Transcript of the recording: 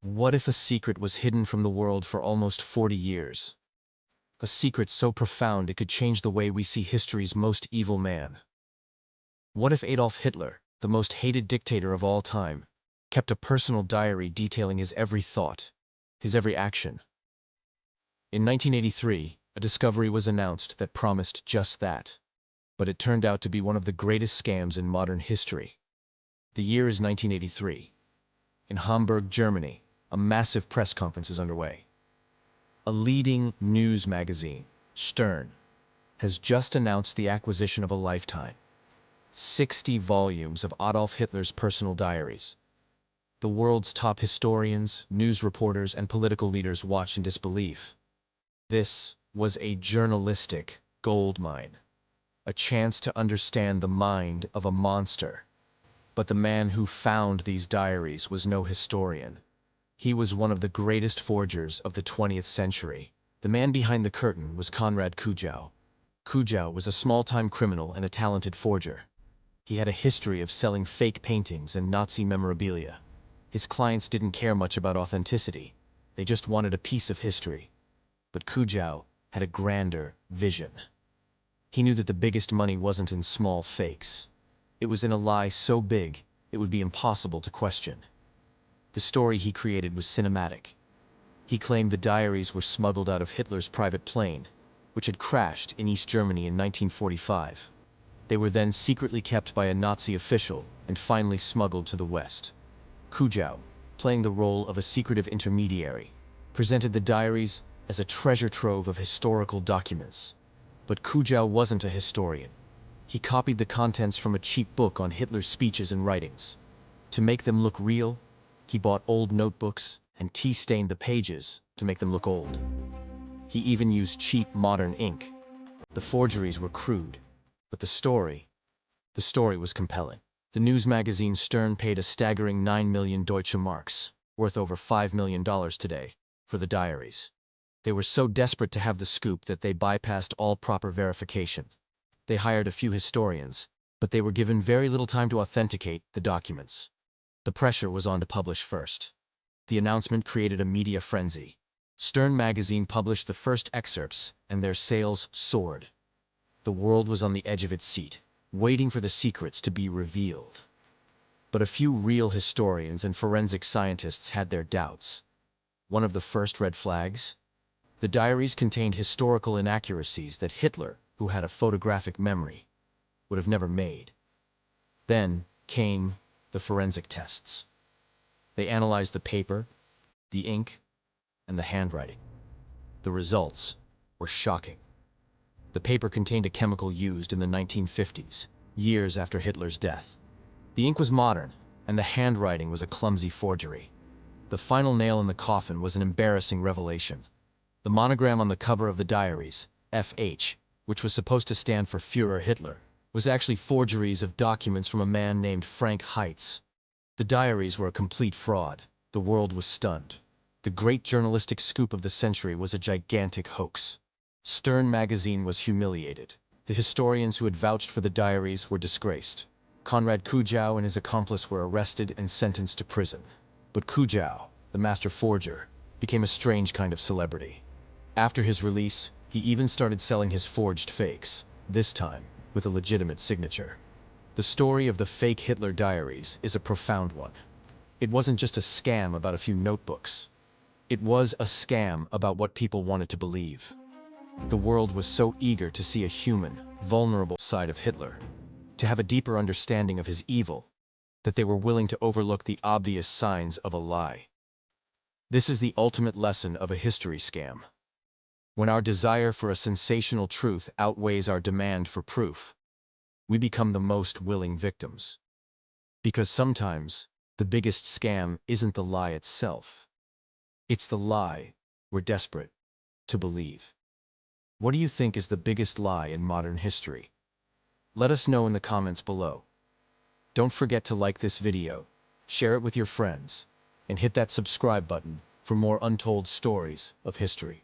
What if a secret was hidden from the world for almost 40 years? A secret so profound it could change the way we see history's most evil man. What if Adolf Hitler, the most hated dictator of all time, kept a personal diary detailing his every thought, his every action? In 1983, a discovery was announced that promised just that, but it turned out to be one of the greatest scams in modern history. The year is 1983. In Hamburg, Germany, a massive press conference is underway. A leading news magazine, Stern, has just announced the acquisition of a lifetime. 60 volumes of Adolf Hitler's personal diaries. The world's top historians, news reporters, and political leaders watched in disbelief. This was a journalistic goldmine, a chance to understand the mind of a monster. But the man who found these diaries was no historian. He was one of the greatest forgers of the 20th century. The man behind the curtain was Konrad Kujau. Kujau was a small-time criminal and a talented forger. He had a history of selling fake paintings and Nazi memorabilia. His clients didn't care much about authenticity. They just wanted a piece of history. But Kujau had a grander vision. He knew that the biggest money wasn't in small fakes. It was in a lie so big, it would be impossible to question. The story he created was cinematic. He claimed the diaries were smuggled out of Hitler's private plane, which had crashed in East Germany in 1945. They were then secretly kept by a Nazi official and finally smuggled to the West. Kujau, playing the role of a secretive intermediary, presented the diaries as a treasure trove of historical documents. But Kujau wasn't a historian. He copied the contents from a cheap book on Hitler's speeches and writings. To make them look real, he bought old notebooks and tea-stained the pages to make them look old. He even used cheap modern ink. The forgeries were crude, but the story was compelling. The news magazine Stern paid a staggering 9 million Deutsche Marks, worth over $5 million today, for the diaries. They were so desperate to have the scoop that they bypassed all proper verification. They hired a few historians, but they were given very little time to authenticate the documents. The pressure was on to publish first. The announcement created a media frenzy. Stern magazine published the first excerpts, and their sales soared. The world was on the edge of its seat, waiting for the secrets to be revealed. But a few real historians and forensic scientists had their doubts. One of the first red flags? The diaries contained historical inaccuracies that Hitler, who had a photographic memory, would have never made. Then came the forensic tests. They analyzed the paper, the ink, and the handwriting. The results were shocking. The paper contained a chemical used in the 1950s, years after Hitler's death. The ink was modern, and the handwriting was a clumsy forgery. The final nail in the coffin was an embarrassing revelation. The monogram on the cover of the diaries, FH, which was supposed to stand for Führer Hitler, was actually forgeries of documents from a man named Frank Heitz. The diaries were a complete fraud. The world was stunned. The great journalistic scoop of the century was a gigantic hoax. Stern magazine was humiliated. The historians who had vouched for the diaries were disgraced. Konrad Kujau and his accomplice were arrested and sentenced to prison. But Kujau, the master forger, became a strange kind of celebrity. After his release, he even started selling his forged fakes, this time with a legitimate signature. The story of the Fake Hitler Diaries is a profound one. It wasn't just a scam about a few notebooks. It was a scam about what people wanted to believe. The world was so eager to see a human, vulnerable side of Hitler, to have a deeper understanding of his evil, that they were willing to overlook the obvious signs of a lie. This is the ultimate lesson of a history scam. When our desire for a sensational truth outweighs our demand for proof, we become the most willing victims. Because sometimes, the biggest scam isn't the lie itself. It's the lie we're desperate to believe. What do you think is the biggest lie in modern history? Let us know in the comments below. Don't forget to like this video, share it with your friends, and hit that subscribe button for more untold stories of history.